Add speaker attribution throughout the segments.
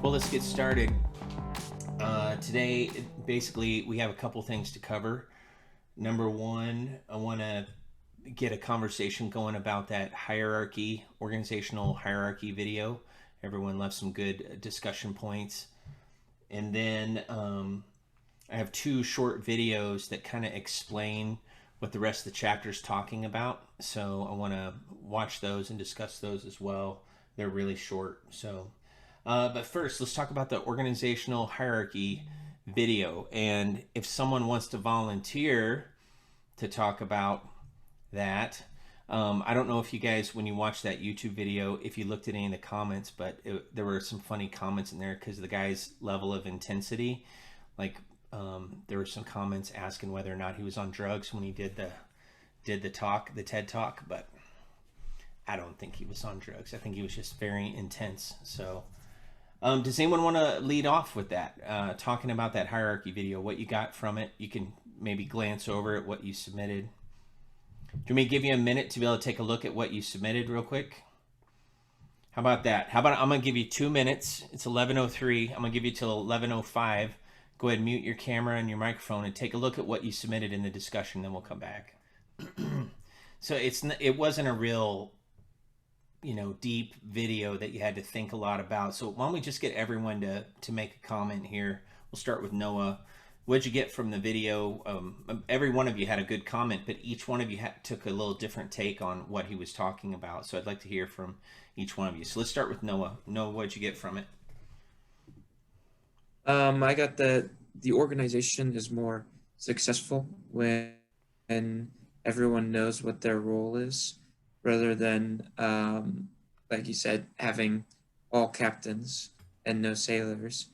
Speaker 1: Well, let's get started. Today, basically, we have a couple things to cover. Number one, I want to get a conversation going about that hierarchy, organizational hierarchy video. Everyone left some good discussion points. And then I have two short videos that kind of explain what the rest of the chapter is talking about. So I want to watch those and discuss those as well. They're really short. But first, let's talk about the organizational hierarchy video. And if someone wants to volunteer to talk about that, I don't know if you guys, when you watched that YouTube video, if you looked at any of the comments, but there were some funny comments in there because of the guy's level of intensity. Like there were some comments asking whether or not he was on drugs when he did the talk, the TED talk, but I don't think he was on drugs. I think he was just very intense. So does anyone want to lead off with that? Talking about that hierarchy video, what you got from it? You can maybe glance over at what you submitted. Do you want me to give you a minute to be able to take a look at what you submitted real quick? How about that? How about I'm going to give you 2 minutes. It's 11:03. I'm going to give you till 11:05. Go ahead and mute your camera and your microphone and take a look at what you submitted in the discussion. Then we'll come back. So it wasn't a real, deep video that you had to think a lot about. So why don't we just get everyone to make a comment here? We'll start with Noah. What'd you get from the video? Every one of you had a good comment, but each one of you took a little different take on what he was talking about. So I'd like to hear from each one of you. So let's start with Noah. Noah, what'd you get from it?
Speaker 2: I got that the organization is more successful when everyone knows what their role is, rather than, like you said, having all captains and no sailors,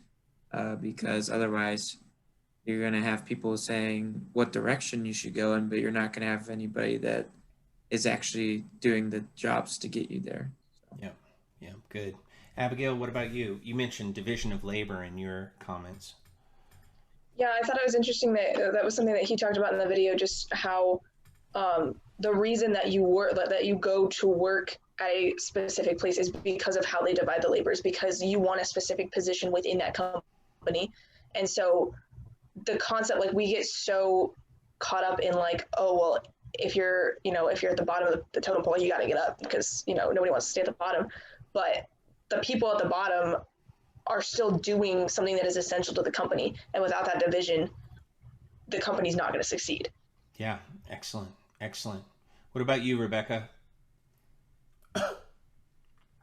Speaker 2: because otherwise you're going to have people saying what direction you should go in, but you're not going to have anybody that is actually doing the jobs to get you there. So.
Speaker 1: Yeah, good. Abigail, what about you? You mentioned division of labor in your comments.
Speaker 3: Yeah, I thought it was interesting that was something that he talked about in the video, just how the reason that you go to work at a specific place is because of how they divide the labors, because you want a specific position within that company. And so the concept, like, we get so caught up in like, oh, well, if you're at the bottom of the totem pole, you got to get up because, nobody wants to stay at the bottom. But the people at the bottom are still doing something that is essential to the company. And without that division, the company's not going to succeed.
Speaker 1: Yeah, excellent. What about you, Rebecca?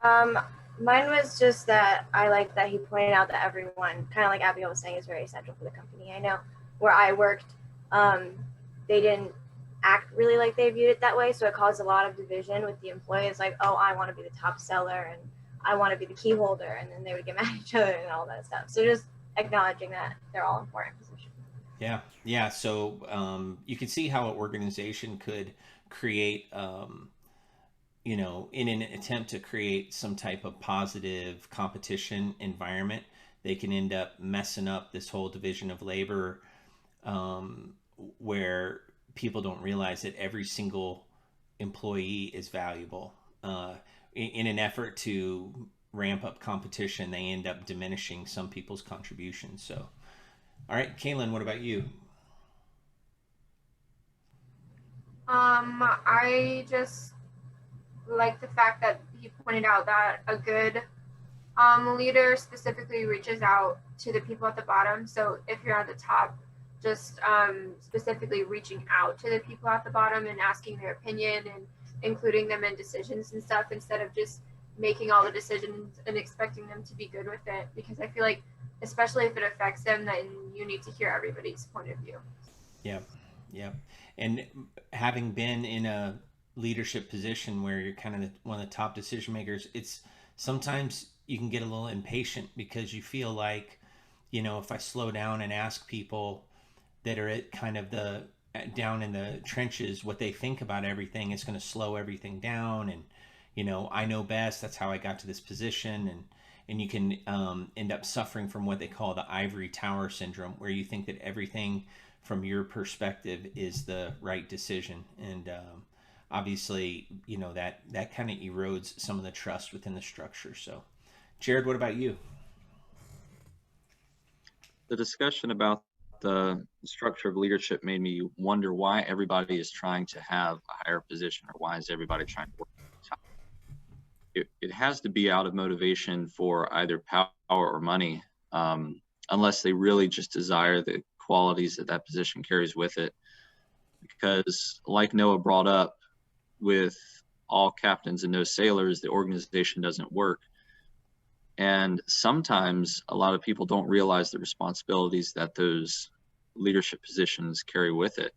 Speaker 4: Mine was just that I like that he pointed out that everyone, kind of like Abigail was saying, is very essential for the company. I know where I worked, they didn't act really like they viewed it that way, so it caused a lot of division with the employees, like, oh, I want to be the top seller and I want to be the key holder, and then they would get mad at each other and all that stuff. So just acknowledging that they're all important positions.
Speaker 1: Yeah. So you can see how an organization could create, in an attempt to create some type of positive competition environment, they can end up messing up this whole division of labor, where people don't realize that every single employee is valuable. In an effort to ramp up competition, they end up diminishing some people's contributions. So, all right, Kaylin, what about you?
Speaker 5: I just like the fact that he pointed out that a good leader specifically reaches out to the people at the bottom. So if you're at the top, just specifically reaching out to the people at the bottom and asking their opinion and including them in decisions and stuff, instead of just making all the decisions and expecting them to be good with it. Because I feel like, especially if it affects them, then you need to hear everybody's point of view.
Speaker 1: Yeah. And having been in a leadership position where you're kind of one of the top decision makers, it's sometimes you can get a little impatient because you feel like, if I slow down and ask people that are at kind of down in the trenches what they think about everything, it's going to slow everything down. And I know best, that's how I got to this position. And you can end up suffering from what they call the ivory tower syndrome, where you think that everything from your perspective is the right decision. And obviously, that kind of erodes some of the trust within the structure. So Jared, what about you?
Speaker 6: The discussion about the structure of leadership made me wonder why everybody is trying to have a higher position, or why is everybody trying to work at the top? It has to be out of motivation for either power or money, unless they really just desire the qualities that that position carries with it. Because, like Noah brought up, with all captains and no sailors, the organization doesn't work. And sometimes a lot of people don't realize the responsibilities that those leadership positions carry with it.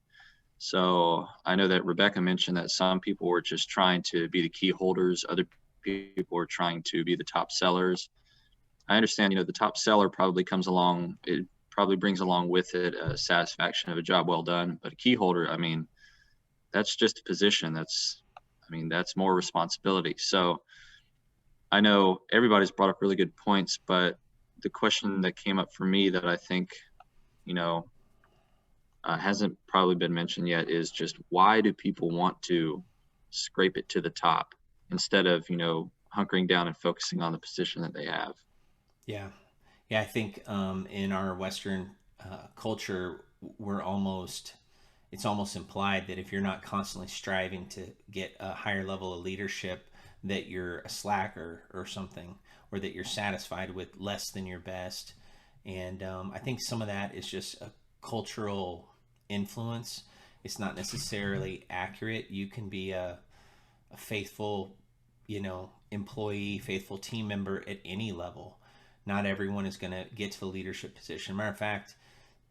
Speaker 6: So I know that Rebecca mentioned that some people were just trying to be the key holders, other people were trying to be the top sellers. I understand, the top seller probably comes along, it probably brings along with it a satisfaction of a job well done. But a key holder, I mean, that's just a position. That's more responsibility. So I know everybody's brought up really good points, but the question that came up for me that I think, hasn't probably been mentioned yet is just, why do people want to scrape it to the top instead of, hunkering down and focusing on the position that they have?
Speaker 1: Yeah. Yeah, I think in our Western culture, it's almost implied that if you're not constantly striving to get a higher level of leadership, that you're a slacker or something, or that you're satisfied with less than your best. And I think some of that is just a cultural influence. It's not necessarily accurate. You can be a faithful, employee, faithful team member at any level. Not everyone is going to get to the leadership position. Matter of fact,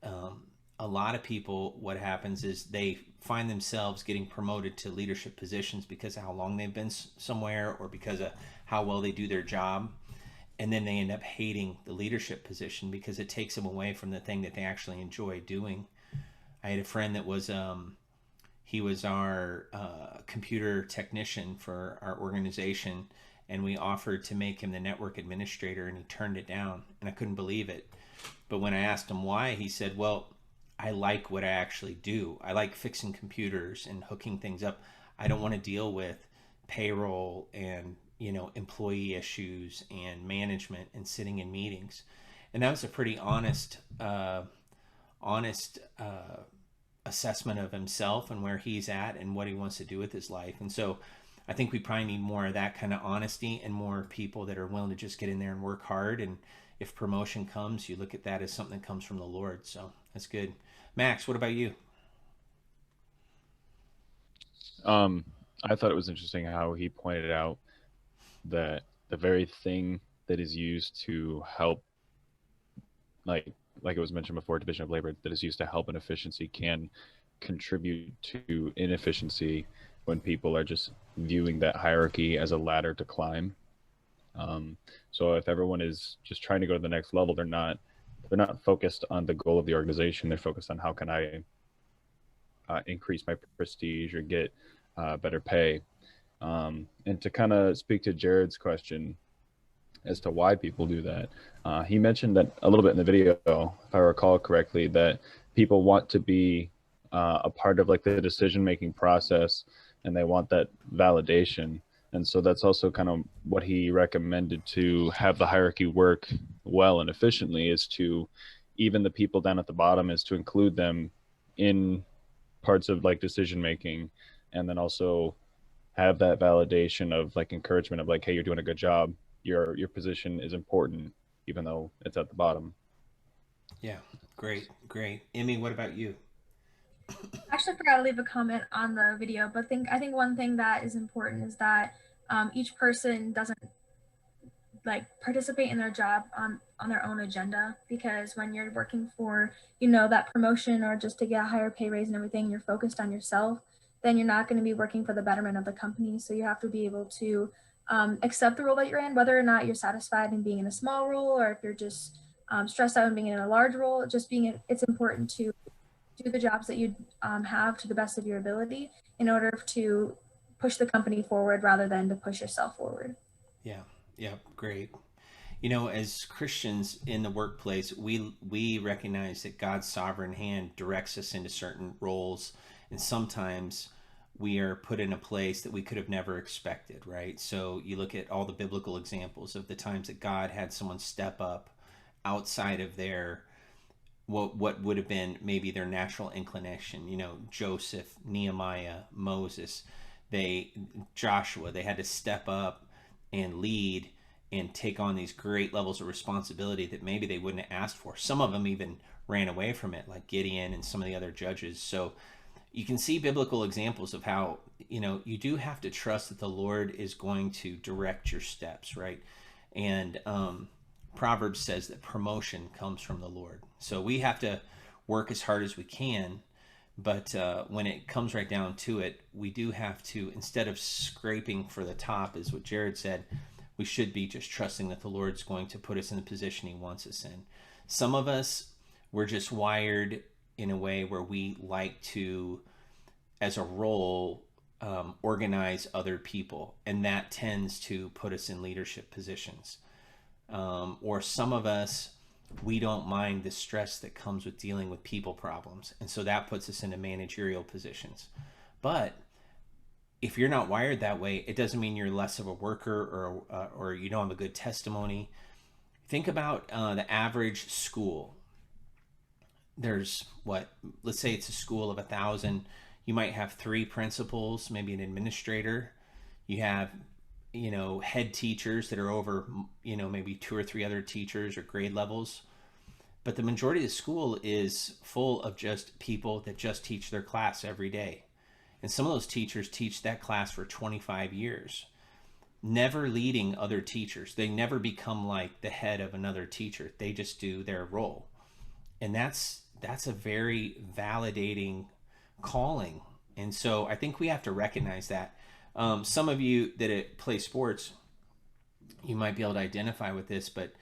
Speaker 1: a lot of people, what happens is they find themselves getting promoted to leadership positions because of how long they've been somewhere, or because of how well they do their job. And then they end up hating the leadership position because it takes them away from the thing that they actually enjoy doing. I had a friend that was he was our computer technician for our organization, and we offered to make him the network administrator, and he turned it down, and I couldn't believe it. But when I asked him why, he said, well, I like what I actually do. I like fixing computers and hooking things up. I don't want to deal with payroll and employee issues and management and sitting in meetings. And that was a pretty honest assessment of himself and where he's at and what he wants to do with his life. And so I think we probably need more of that kind of honesty, and more people that are willing to just get in there and work hard. And if promotion comes, you look at that as something that comes from the Lord. So that's good. Max, what about you?
Speaker 7: I thought it was interesting how he pointed out that the very thing that is used to help, like it was mentioned before, division of labor, that is used to help in efficiency can contribute to inefficiency when people are just viewing that hierarchy as a ladder to climb. So if everyone is just trying to go to the next level, they're not focused on the goal of the organization. They're focused on how can I increase my prestige or get better pay. And to kind of speak to Jared's question as to why people do that, he mentioned that a little bit in the video, if I recall correctly, that people want to be a part of like the decision-making process, and they want that validation. And so that's also kind of what he recommended to have the hierarchy work well and efficiently, is to, even the people down at the bottom, is to include them in parts of like decision making, and then also have that validation of like encouragement of like, hey, you're doing a good job. Your position is important, even though it's at the bottom.
Speaker 1: Yeah, great. Emmy, what about you?
Speaker 8: I actually forgot to leave a comment on the video, but I think one thing that is important is that each person doesn't like participate in their job on their own agenda, because when you're working for that promotion or just to get a higher pay raise and everything, you're focused on yourself, then you're not going to be working for the betterment of the company. So you have to be able to accept the role that you're in, whether or not you're satisfied in being in a small role, or if you're just stressed out in being in a large role. It's important to do the jobs that you have to the best of your ability in order to push the company forward rather than to push yourself forward.
Speaker 1: Yeah, great. As Christians in the workplace, we recognize that God's sovereign hand directs us into certain roles, and sometimes we are put in a place that we could have never expected, right? So you look at all the biblical examples of the times that God had someone step up outside of their what would have been maybe their natural inclination. You know, Joseph, Nehemiah, Moses, Joshua, they had to step up and lead and take on these great levels of responsibility that maybe they wouldn't have asked for. Some of them even ran away from it, like Gideon and some of the other judges. So you can see biblical examples of how, you know, you do have to trust that the Lord is going to direct your steps, right? And Proverbs says that promotion comes from the Lord. So we have to work as hard as we can, but when it comes right down to it, we do have to, instead of scraping for the top, is what Jared said, we should be just trusting that the Lord's going to put us in the position he wants us in. Some of us, we're just wired in a way where we like to, as a role, organize other people, and that tends to put us in leadership positions. Or some of us, we don't mind the stress that comes with dealing with people problems, and so that puts us into managerial positions. But if you're not wired that way, it doesn't mean you're less of a worker or you don't have a good testimony. Think about the average school. There's let's say it's a school of 1,000. You might have 3 principals, maybe an administrator. You have, you know, head teachers that are over, you know, maybe 2 or 3 other teachers or grade levels. But the majority of the school is full of just people that just teach their class every day. And some of those teachers teach that class for 25 years, never leading other teachers. They never become like the head of another teacher. They just do their role. And that's a very validating calling. And so I think we have to recognize that. Some of you that play sports, you might be able to identify with this, but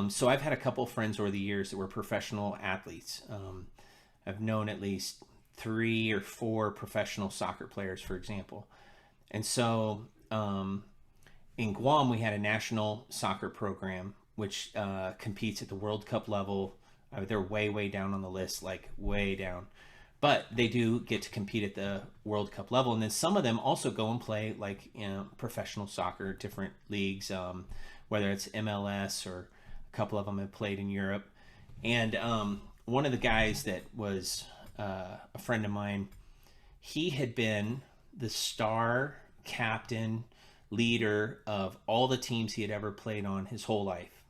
Speaker 1: so I've had a couple friends over the years that were professional athletes. I've known at least 3 or 4 professional soccer players, for example. And so in Guam, we had a national soccer program, which competes at the World Cup level. They're way, way down on the list, like way down. But they do get to compete at the World Cup level. And then some of them also go and play, like, you know, professional soccer, different leagues, whether it's MLS or a couple of them have played in Europe. And one of the guys that was a friend of mine, he had been the star captain, leader of all the teams he had ever played on his whole life.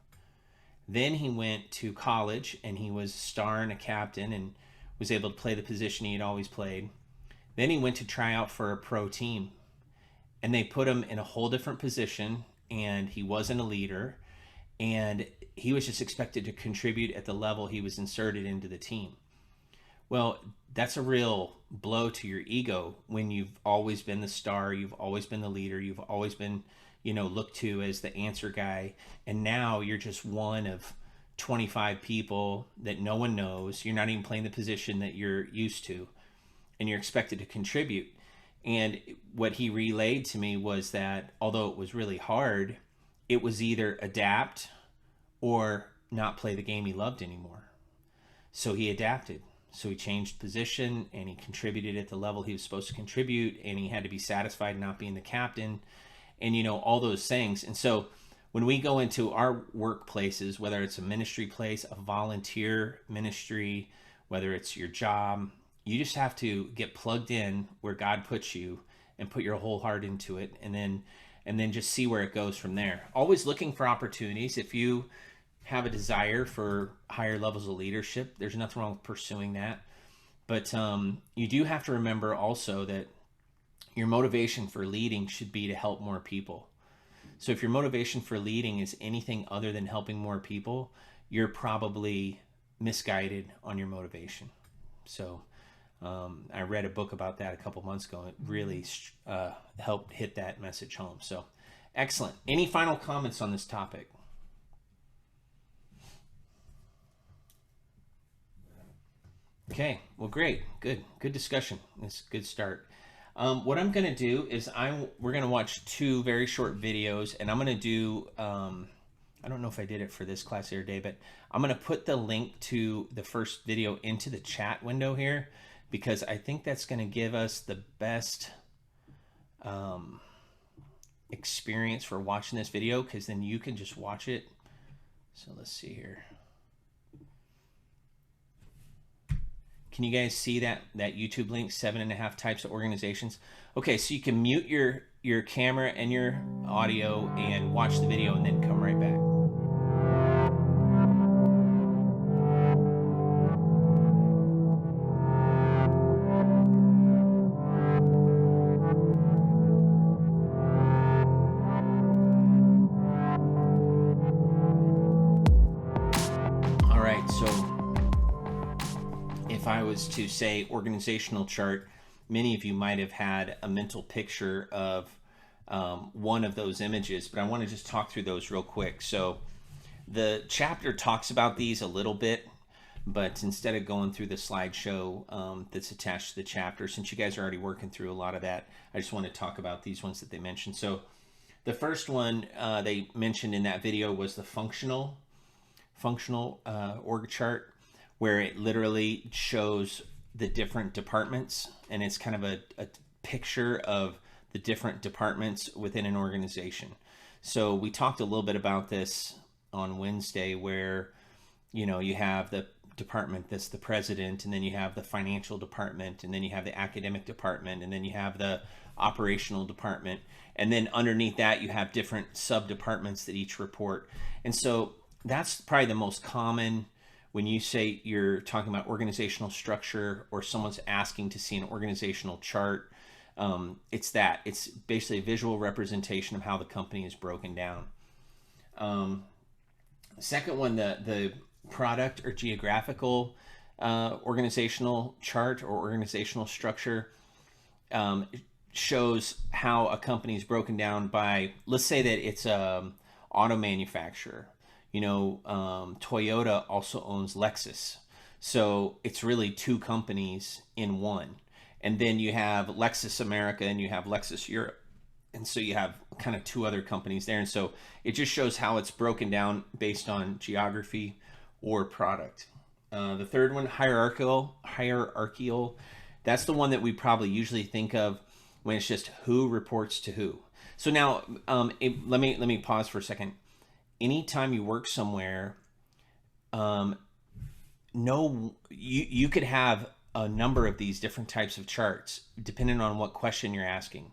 Speaker 1: Then he went to college and he was a star and a captain and was able to play the position he had always played. Then he went to try out for a pro team and they put him in a whole different position, and he wasn't a leader, and he was just expected to contribute at the level he was inserted into the team. Well, that's a real blow to your ego when you've always been the star, you've always been the leader, you've always been, you know, looked to as the answer guy, and now you're just one of 25 people that no one knows. You're not even playing the position that you're used to, and you're expected to contribute. And what he relayed to me was that although it was really hard, it was either adapt or not play the game he loved anymore. So he adapted. So he changed position and he contributed at the level he was supposed to contribute, and he had to be satisfied not being the captain, and, you know, all those things. And so when we go into our workplaces, whether it's a ministry place, a volunteer ministry, whether it's your job, you just have to get plugged in where God puts you and put your whole heart into it, and then just see where it goes from there. Always looking for opportunities. If you have a desire for higher levels of leadership, there's nothing wrong with pursuing that. But you do have to remember also that your motivation for leading should be to help more people. So if your motivation for leading is anything other than helping more people, you're probably misguided on your motivation. So I read a book about that a couple months ago. It really helped hit that message home. So excellent. Any final comments on this topic? Okay, well, great. Good discussion. It's a good start. What I'm going to do is we're going to watch 2 very short videos, and I'm going to do, I don't know if I did it for this class the other day, but I'm going to put the link to the first video into the chat window here, because I think that's going to give us the best experience for watching this video, because then you can just watch it. So let's see here. Can you guys see that YouTube link, 7.5 types of organizations? Okay, so you can mute your camera and your audio and watch the video and then come right back. All right, so if I was to say organizational chart, many of you might have had a mental picture of one of those images, but I want to just talk through those real quick. So the chapter talks about these a little bit, but instead of going through the slideshow that's attached to the chapter, since you guys are already working through a lot of that, I just want to talk about these ones that they mentioned. So the first one they mentioned in that video was the functional org chart, where it literally shows the different departments, and it's kind of a picture of the different departments within an organization. So we talked a little bit about this on Wednesday, where you have the department that's the president, and then you have the financial department, and then you have the academic department, and then you have the operational department, and then underneath that you have different sub departments that each report. And so that's probably the most common when you say you're talking about organizational structure, or someone's asking to see an organizational chart. It's basically a visual representation of how the company is broken down. Second one, the product or geographical organizational chart or organizational structure shows how a company is broken down by, let's say that it's a auto manufacturer. Toyota also owns Lexus. So it's really two companies in one. And then you have Lexus America and you have Lexus Europe. And so you have kind of two other companies there. And so it just shows how it's broken down based on geography or product. The third one, hierarchical. That's the one that we probably usually think of when it's just who reports to who. So now let me pause for a second. Anytime you work somewhere, you could have a number of these different types of charts depending on what question you're asking.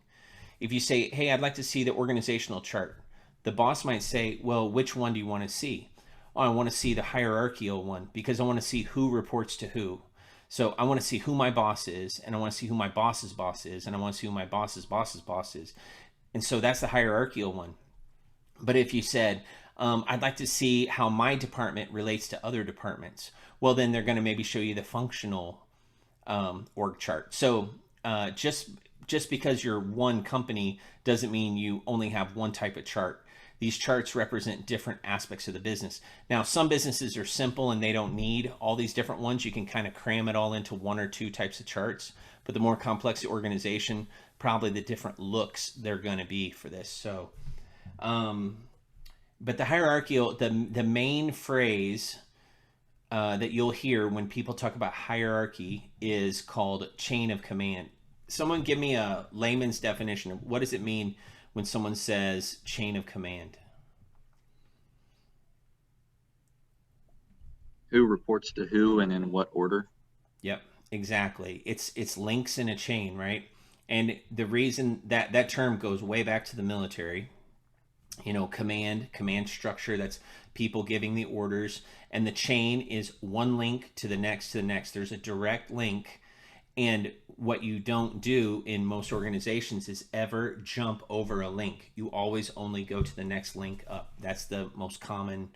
Speaker 1: If you say, hey, I'd like to see the organizational chart, the boss might say, well, which one do you want to see? Oh, I want to see the hierarchical one because I want to see who reports to who. So I want to see who my boss is, and I want to see who my boss's boss is, and I want to see who my boss's boss's boss is. And so that's the hierarchical one. But if you said, I'd like to see how my department relates to other departments, well, then they're going to maybe show you the functional org chart. So just because you're one company doesn't mean you only have one type of chart. These charts represent different aspects of the business. Now, some businesses are simple and they don't need all these different ones. You can kind of cram it all into one or two types of charts. But the more complex the organization, probably the different looks they're going to be for this. So, but the hierarchical, the main phrase that you'll hear when people talk about hierarchy is called chain of command. Someone give me a layman's definition of what does it mean when someone says chain of command?
Speaker 6: Who reports to who and in what order?
Speaker 1: Yep, exactly. It's links in a chain, right? And the reason that term goes way back to the military, command structure, that's people giving the orders, and the chain is one link to the next. There's a direct link. And what you don't do in most organizations is ever jump over a link. You always only go to the next link up. That's the most common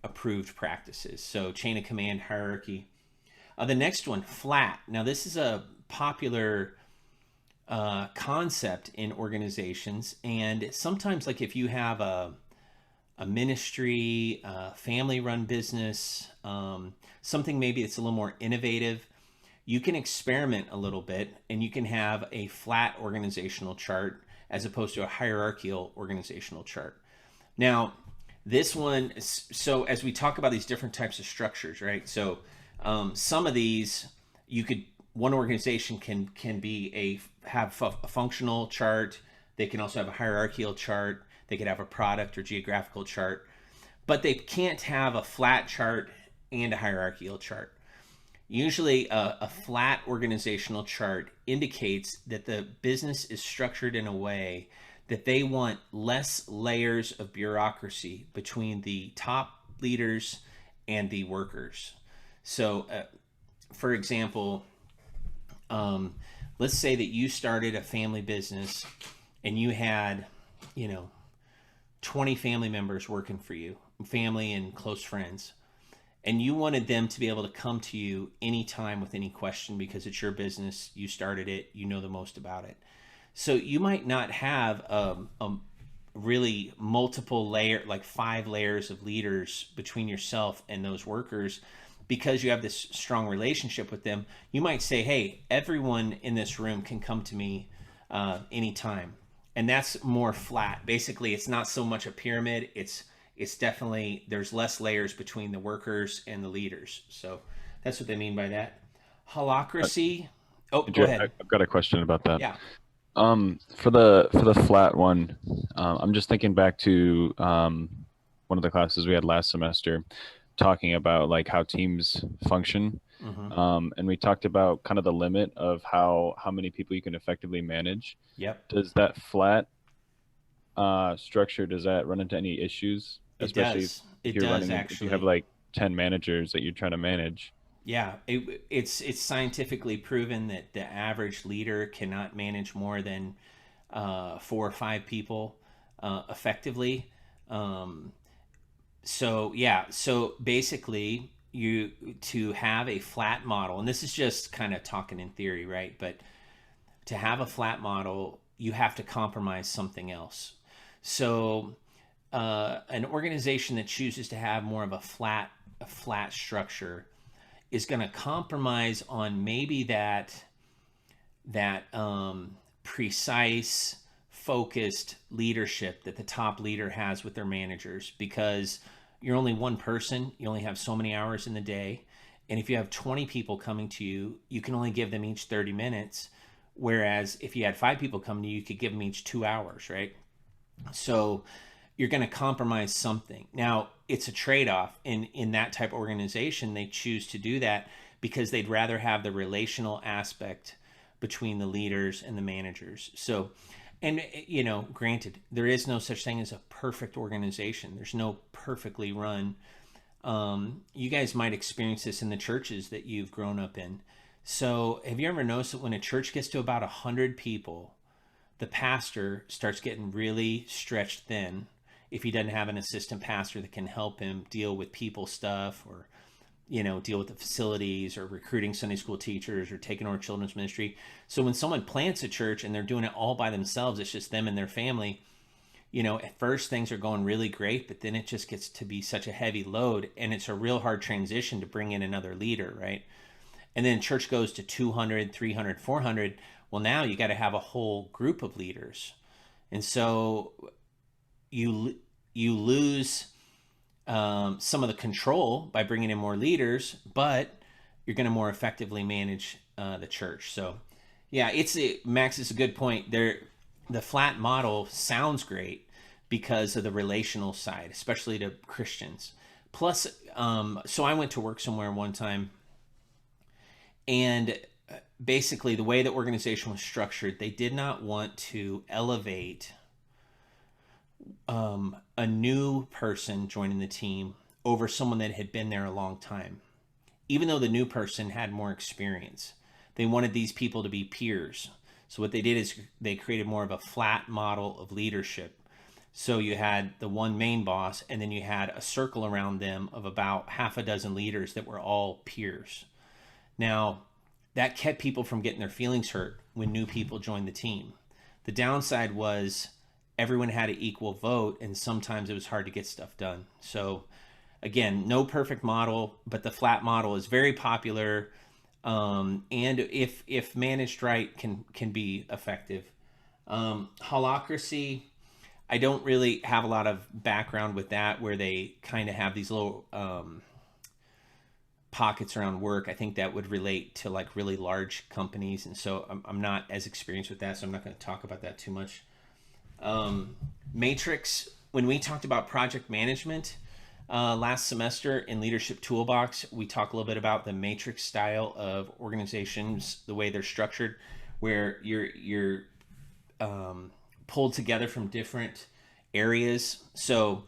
Speaker 1: approved practices. So chain of command, hierarchy. The next one, flat. Now this is a popular concept in organizations, and sometimes, like if you have a ministry, family-run business, something maybe that's a little more innovative, you can experiment a little bit and you can have a flat organizational chart as opposed to a hierarchical organizational chart. Now, this one, so as we talk about these different types of structures, right? So some of these, one organization can have a functional chart. They can also have a hierarchical chart. They could have a product or geographical chart, but they can't have a flat chart and a hierarchical chart. Usually, a flat organizational chart indicates that the business is structured in a way that they want less layers of bureaucracy between the top leaders and the workers. So, for example, let's say that you started a family business and you had, you know, 20 family members working for you, family and close friends, and you wanted them to be able to come to you anytime with any question because it's your business, you started it, you know the most about it. So you might not have a really multiple layer, like 5 layers of leaders between yourself and those workers, because you have this strong relationship with them. You might say, hey, everyone in this room can come to me anytime. And that's more flat. Basically, it's not so much a pyramid. It's definitely, there's less layers between the workers and the leaders. So that's what they mean by that. Holacracy. Oh, go ahead.
Speaker 7: I've got a question about that.
Speaker 1: Yeah.
Speaker 7: For the flat one, I'm just thinking back to one of the classes we had last semester, talking about like how teams function, and we talked about kind of the limit of how many people you can effectively manage.
Speaker 1: Yep.
Speaker 7: Does that flat structure, does that run into any issues? Especially
Speaker 1: It does actually.
Speaker 7: If you have like 10 managers that you're trying to manage.
Speaker 1: Yeah, it's scientifically proven that the average leader cannot manage more than 4 or 5 people effectively. So basically, to have a flat model, and this is just kind of talking in theory, right? But to have a flat model, you have to compromise something else. So an organization that chooses to have more of a flat structure is going to compromise on maybe that precise, focused leadership that the top leader has with their managers, because you're only one person, you only have so many hours in the day, and if you have 20 people coming to you, you can only give them each 30 minutes, whereas if you had 5 people coming to you, you could give them each 2 hours, right? So you're going to compromise something. Now, it's a trade-off. In that type of organization, they choose to do that because they'd rather have the relational aspect between the leaders and the managers. So, and granted, there is no such thing as a perfect organization. There's no perfectly run. You guys might experience this in the churches that you've grown up in. So have you ever noticed that when a church gets to about 100 people, the pastor starts getting really stretched thin if he doesn't have an assistant pastor that can help him deal with people stuff, or deal with the facilities, or recruiting Sunday school teachers, or taking over children's ministry. So when someone plants a church and they're doing it all by themselves, it's just them and their family, at first things are going really great, but then it just gets to be such a heavy load, and it's a real hard transition to bring in another leader, right? And then church goes to 200, 300, 400. Well, now you got to have a whole group of leaders. And so you lose some of the control by bringing in more leaders, but you're going to more effectively manage the church. So yeah, Max is a good point there. The flat model sounds great because of the relational side, especially to Christians. Plus, so I went to work somewhere one time, and basically the way the organization was structured, they did not want to elevate a new person joining the team over someone that had been there a long time, even though the new person had more experience. They wanted these people to be peers. So what they did is they created more of a flat model of leadership. So you had the one main boss, and then you had a circle around them of about half a dozen leaders that were all peers. Now, that kept people from getting their feelings hurt when new people joined the team. The downside was everyone had an equal vote, and sometimes it was hard to get stuff done. So again, no perfect model, but the flat model is very popular, and if managed right, can be effective. Holacracy, I don't really have a lot of background with that, where they kind of have these little pockets around work. I think that would relate to like really large companies, and so I'm not as experienced with that, so I'm not going to talk about that too much. Matrix, when we talked about project management, Last semester in Leadership Toolbox, we talk a little bit about the matrix style of organizations, the way they're structured, where you're pulled together from different areas. So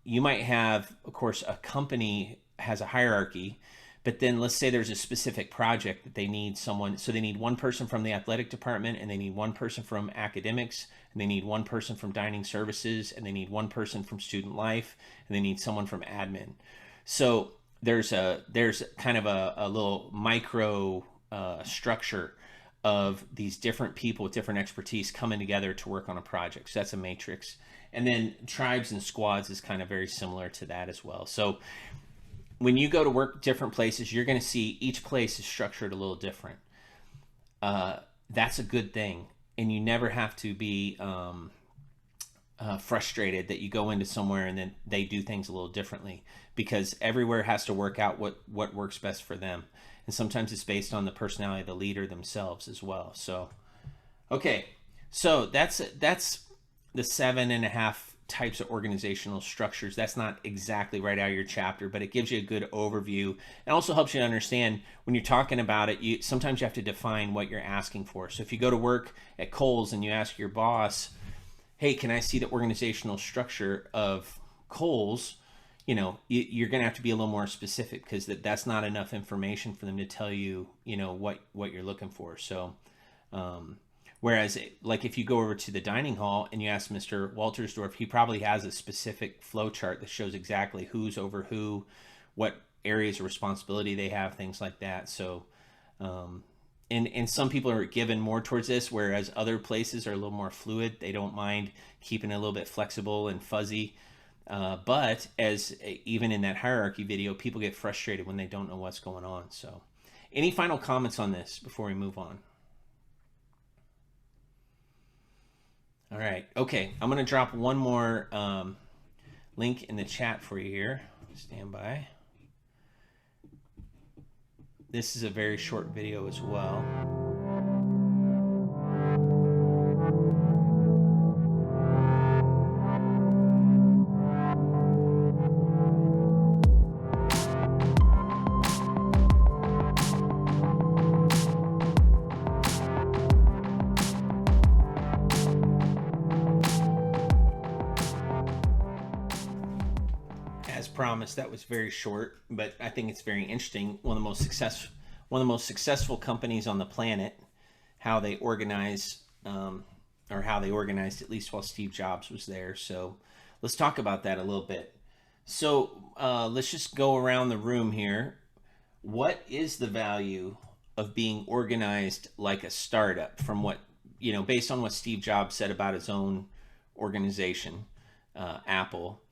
Speaker 1: you might have, of course, a company has a hierarchy, but then let's say there's a specific project that they need someone. So they need one person from the athletic department, and they need one person from academics, and they need one person from dining services, and they need one person from student life, and they need someone from admin. So there's kind of a little micro structure of these different people with different expertise coming together to work on a project. So that's a matrix. And then tribes and squads is kind of very similar to that as well. So when you go to work different places, you're going to see each place is structured a little different. That's a good thing. And you never have to be frustrated that you go into somewhere and then they do things a little differently, because everywhere has to work out what works best for them. And sometimes it's based on the personality of the leader themselves as well. So, okay. So that's the 7.5 types of organizational structures. That's not exactly right out of your chapter, but it gives you a good overview and also helps you understand when you're talking about it. Sometimes you have to define what you're asking for. So if you go to work at Kohl's and you ask your boss, hey, can I see the organizational structure of Kohl's? You're going to have to be a little more specific, because that's not enough information for them to tell you, what you're looking for. So, whereas, like, if you go over to the dining hall and you ask Mr. Waltersdorf, he probably has a specific flow chart that shows exactly who's over who, what areas of responsibility they have, things like that. So, and some people are given more towards this, whereas other places are a little more fluid. They don't mind keeping it a little bit flexible and fuzzy. But even in that hierarchy video, people get frustrated when they don't know what's going on. So, any final comments on this before we move on? All right. Okay. I'm going to drop one more link in the chat for you here. Stand by. This is a very short video as well. Promise, that was very short, but I think it's very interesting. One of the most successful companies on the planet, how they organize, or how they organized, at least while Steve Jobs was there. So let's talk about that a little bit. So let's just go around the room here. What is the value of being organized like a startup, from what, based on what Steve Jobs said about his own organization, Apple?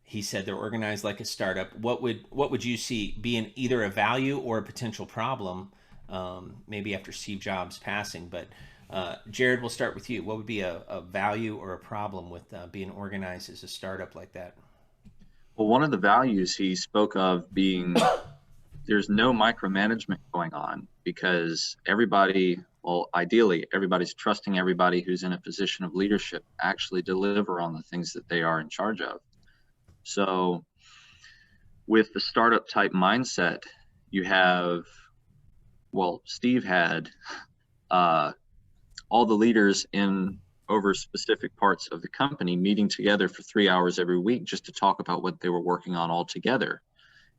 Speaker 1: He said they're organized like a startup. What would you see being either a value or a potential problem, maybe after Steve Jobs passing? But Jared, we'll start with you. What would be a value or a problem with being organized as a startup like that?
Speaker 6: Well, one of the values he spoke of being there's no micromanagement going on, because ideally, everybody's trusting everybody who's in a position of leadership actually deliver on the things that they are in charge of. So with the startup type mindset, you have, Steve had all the leaders over specific parts of the company meeting together for 3 hours every week just to talk about what they were working on all together.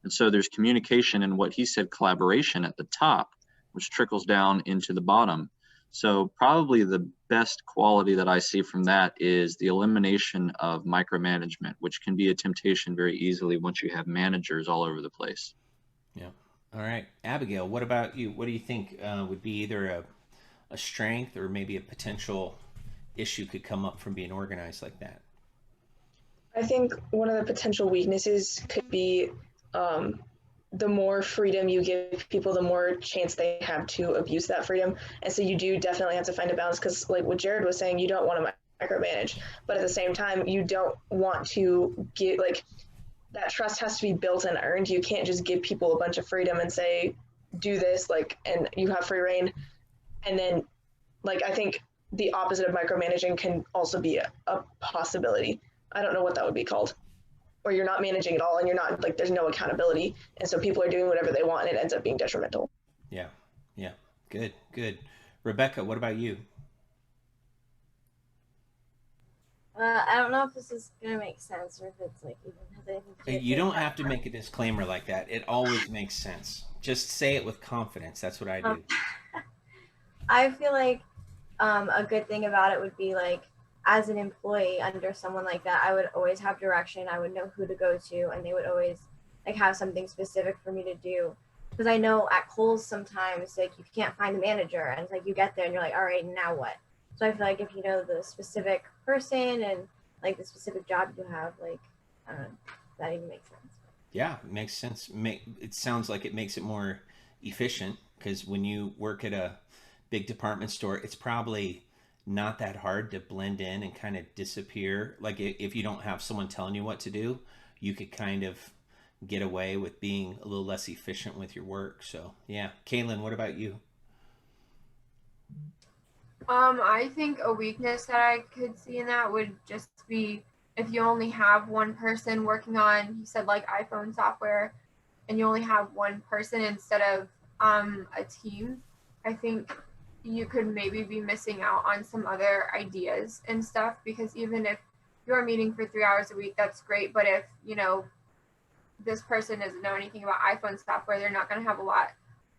Speaker 6: And so there's communication and what he said, collaboration at the top, which trickles down into the bottom. So probably the best quality that I see from that is the elimination of micromanagement, which can be a temptation very easily once you have managers all over the place.
Speaker 1: Yeah. All right. Abigail, what about you? What do you think would be either a strength or maybe a potential issue could come up from being organized like that?
Speaker 3: I think one of the potential weaknesses could be the more freedom you give people, the more chance they have to abuse that freedom. And so you do definitely have to find a balance, because like what Jared was saying, you don't want to micromanage, but at the same time, you don't want to get, like, that trust has to be built and earned. You can't just give people a bunch of freedom and say, do this, like, and you have free reign. And then, like, I think the opposite of micromanaging can also be a possibility. I don't know what that would be called. or you're not managing at all, and you're not like there's no accountability, and so people are doing whatever they want, and it ends up being detrimental.
Speaker 1: Yeah. Yeah. Good. Good. Rebecca, what about you?
Speaker 4: I don't know if this is gonna make sense or if it's like even has anything to do with
Speaker 1: You
Speaker 4: it,
Speaker 1: don't have to make a disclaimer like that. It always makes sense. Just say it with confidence. That's what I do.
Speaker 4: I feel like a good thing about it would be like as an employee under someone like that, I would always have direction. I would know who to go to, and they would always like have something specific for me to do. Because I know at Kohl's sometimes like you can't find the manager, and it's like you get there and you're like, all right, now what? So I feel like if you know the specific person and like the specific job you have, like I don't know, that even makes sense.
Speaker 1: Yeah, it makes sense. It sounds like it makes it more efficient because when you work at a big department store, it's probably not that hard to blend in and kind of disappear. Like if you don't have someone telling you what to do, you could kind of get away with being a little less efficient with your work. So yeah, Kaylin, what about you?
Speaker 5: I think a weakness that I could see in that would just be if you only have one person working on, you said like iPhone software, and you only have one person instead of a team. I think you could maybe be missing out on some other ideas and stuff, because even if you're meeting for 3 hours a week, that's great. But if, you know, this person doesn't know anything about iPhone software, they're not going to have a lot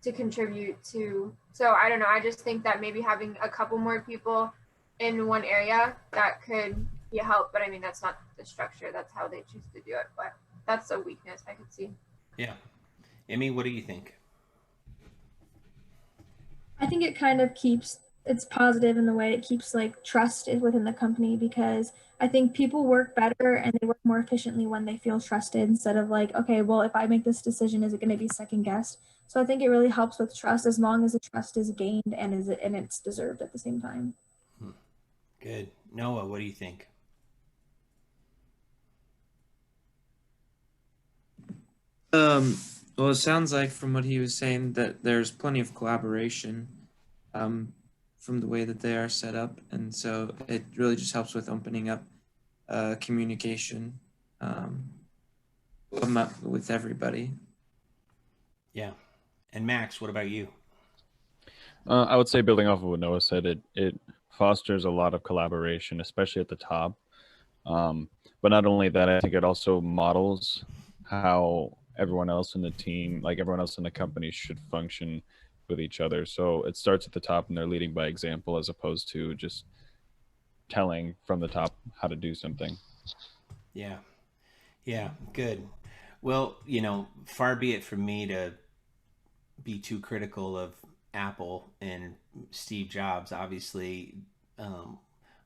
Speaker 5: to contribute to. So I don't know. I just think that maybe having a couple more people in one area that could be a help. But I mean, that's not the structure. That's how they choose to do it. But that's a weakness I could see.
Speaker 1: Yeah. Emmy, what do you think?
Speaker 8: I think it kind of keeps it's positive in the way it keeps like trust within the company, because I think people work better and they work more efficiently when they feel trusted instead of like, okay, well, if I make this decision, is it going to be second guessed? So I think it really helps with trust as long as the trust is gained and it's deserved at the same time.
Speaker 1: Good. Noah, what do you think?
Speaker 2: Well, it sounds like from what he was saying that there's plenty of collaboration, from the way that they are set up, and so it really just helps with opening up communication with everybody.
Speaker 1: Yeah. And Max, what about you?
Speaker 7: I would say, building off of what Noah said, it fosters a lot of collaboration, especially at the top. But not only that, I think it also models how everyone else in the team, like everyone else in the company, should function with each other. So it starts at the top and they're leading by example as opposed to just telling from the top how to do something.
Speaker 1: Yeah. Yeah. Good. Well, you know, far be it from me to be too critical of Apple and Steve Jobs. Obviously, um,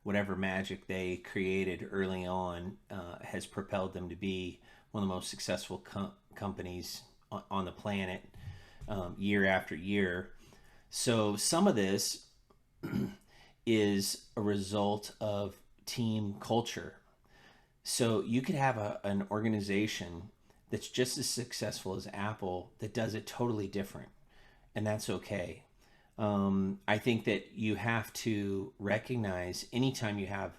Speaker 1: whatever magic they created early on has propelled them to be one of the most successful companies on the planet year after year. So some of this is a result of team culture. So you could have an organization that's just as successful as Apple that does it totally different, and that's okay. I think that you have to recognize anytime you have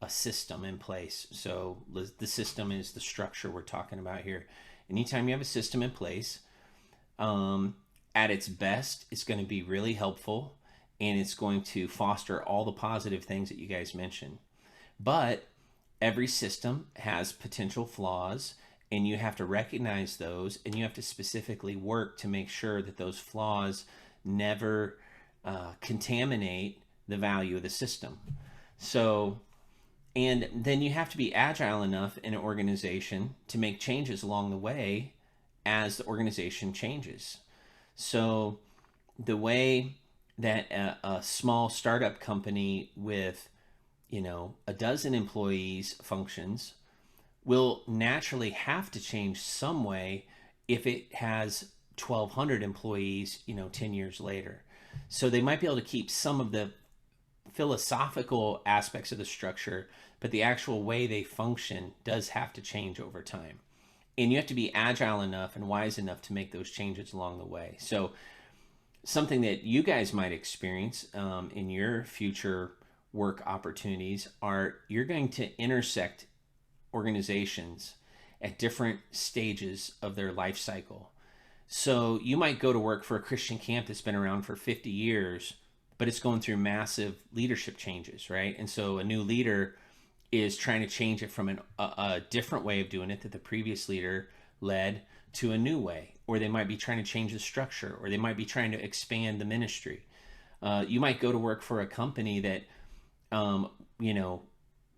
Speaker 1: a system in place. So the system is the structure we're talking about here. Anytime you have a system in place, at its best, it's going to be really helpful and it's going to foster all the positive things that you guys mentioned. But every system has potential flaws, and you have to recognize those, and you have to specifically work to make sure that those flaws never contaminate the value of the system. So, and then you have to be agile enough in an organization to make changes along the way as the organization changes. So, the way that a small startup company with, you know, a dozen employees functions will naturally have to change some way if it has 1,200 employees, you know, 10 years later. So they might be able to keep some of the philosophical aspects of the structure, but the actual way they function does have to change over time. And you have to be agile enough and wise enough to make those changes along the way. So something that you guys might experience in your future work opportunities are you're going to intersect organizations at different stages of their life cycle. So you might go to work for a Christian camp that's been around for 50 years, but it's going through massive leadership changes, right? And so a new leader is trying to change it from a different way of doing it that the previous leader led to a new way. Or they might be trying to change the structure, or they might be trying to expand the ministry. You might go to work for a company that, you know,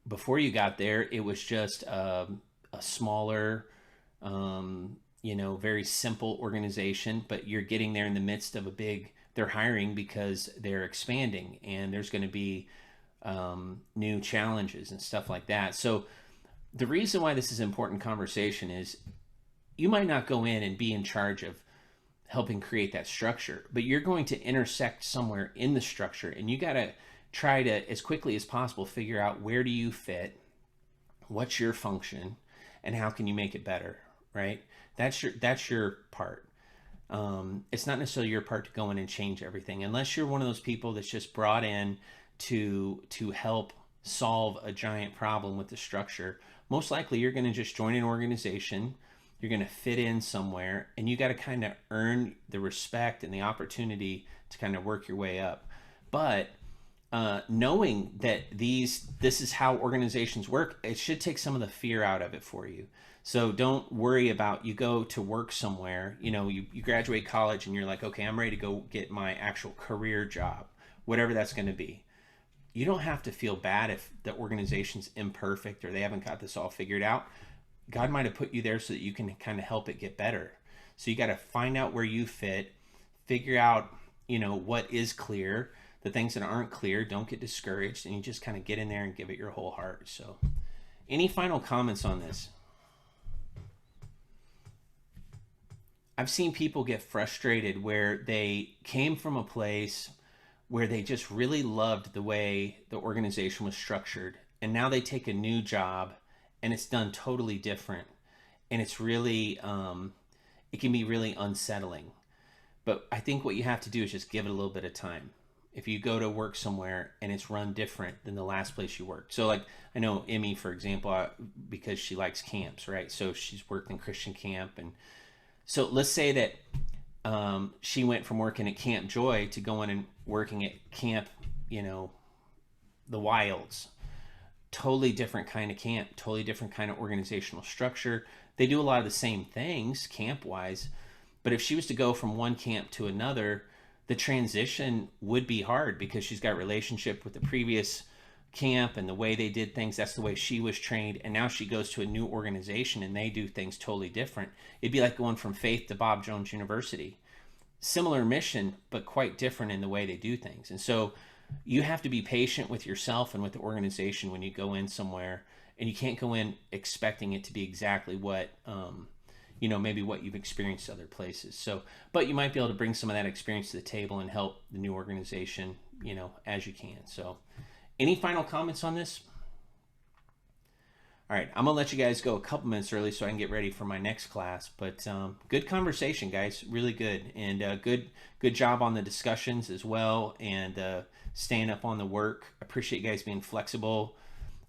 Speaker 1: before you got there, it was just a smaller, you know, very simple organization, but you're getting there in the midst of a big, they're hiring because they're expanding, and there's going to be new challenges and stuff like that. So the reason why this is important conversation is you might not go in and be in charge of helping create that structure, but you're going to intersect somewhere in the structure, and you got to try to, as quickly as possible, figure out where do you fit, what's your function, and how can you make it better, right? That's your part. It's not necessarily your part to go in and change everything, unless you're one of those people that's just brought in to help solve a giant problem with the structure. Most likely you're going to just join an organization, you're going to fit in somewhere, and you got to kind of earn the respect and the opportunity to kind of work your way up. But knowing that this is how organizations work, it should take some of the fear out of it for you. So don't worry about, you go to work somewhere, you know, you graduate college and you're like, okay, I'm ready to go get my actual career job, whatever that's going to be. You don't have to feel bad if the organization's imperfect or they haven't got this all figured out. God might have put you there so that you can kind of help it get better. So you got to find out where you fit, figure out, you know, what is clear, the things that aren't clear, don't get discouraged, and you just kind of get in there and give it your whole heart. So any final comments on this? I've seen people get frustrated where they came from a place where they just really loved the way the organization was structured, and now they take a new job and it's done totally different, and it's really it can be really unsettling. But I think what you have to do is just give it a little bit of time. If you go to work somewhere and it's run different than the last place you worked, so like I know Emmy, for example, because she likes camps, right? So she's worked in Christian camp, and so let's say that she went from working at Camp Joy to going and working at Camp, you know, the Wilds. Totally different kind of camp, totally different kind of organizational structure. They do a lot of the same things camp-wise, but if she was to go from one camp to another, the transition would be hard because she's got a relationship with the previous camp and the way they did things, that's the way she was trained, and now she goes to a new organization and they do things totally different. It'd be like going from Faith to Bob Jones University. Similar mission, but quite different in the way they do things. And so you have to be patient with yourself and with the organization when you go in somewhere, and you can't go in expecting it to be exactly what you know, maybe what you've experienced other places. So, but you might be able to bring some of that experience to the table and help the new organization, you know, as you can. So any final comments on this? All right, I'm gonna let you guys go a couple minutes early so I can get ready for my next class. But good conversation, guys, really good, and good job on the discussions as well, and staying up on the work. Appreciate you guys being flexible.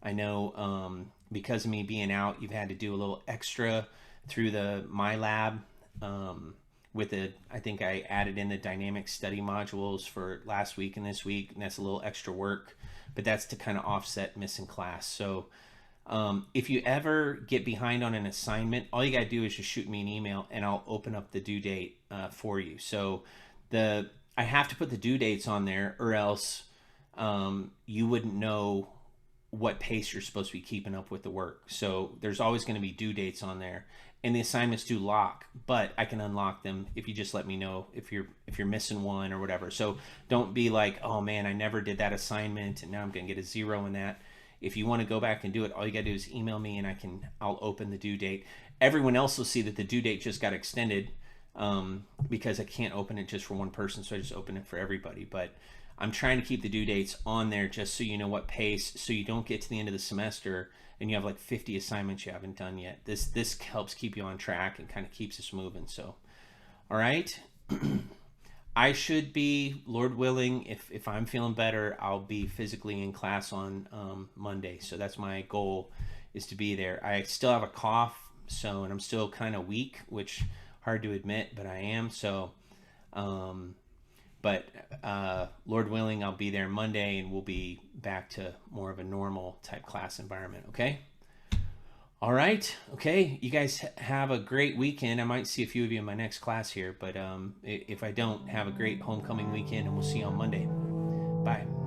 Speaker 1: I know because of me being out, you've had to do a little extra through the My Lab with the, I think I added in the dynamic study modules for last week and this week, and that's a little extra work, but that's to kind of offset missing class. So if you ever get behind on an assignment, all you got to do is just shoot me an email and I'll open up the due date for you. So I have to put the due dates on there, or else you wouldn't know what pace you're supposed to be keeping up with the work. So there's always going to be due dates on there, and the assignments do lock, but I can unlock them if you just let me know if you're missing one or whatever. So don't be like, oh man, I never did that assignment and now I'm going to get a 0 in that. If you want to go back and do it, all you got to do is email me and I'll open the due date. Everyone else will see that the due date just got extended because I can't open it just for one person, so I just open it for everybody. But I'm trying to keep the due dates on there just so you know what pace, so you don't get to the end of the semester and you have like 50 assignments you haven't done yet. This helps keep you on track and kind of keeps us moving. So, all right. I should be, Lord willing, if I'm feeling better, I'll be physically in class on Monday. So that's my goal, is to be there. I still have a cough, So, and I'm still kind of weak, which hard to admit, but I am. So, but Lord willing, I'll be there Monday, and we'll be back to more of a normal type class environment. Okay. All right. Okay. You guys have a great weekend. I might see a few of you in my next class here, but if I don't, have a great homecoming weekend, and we'll see you on Monday. Bye.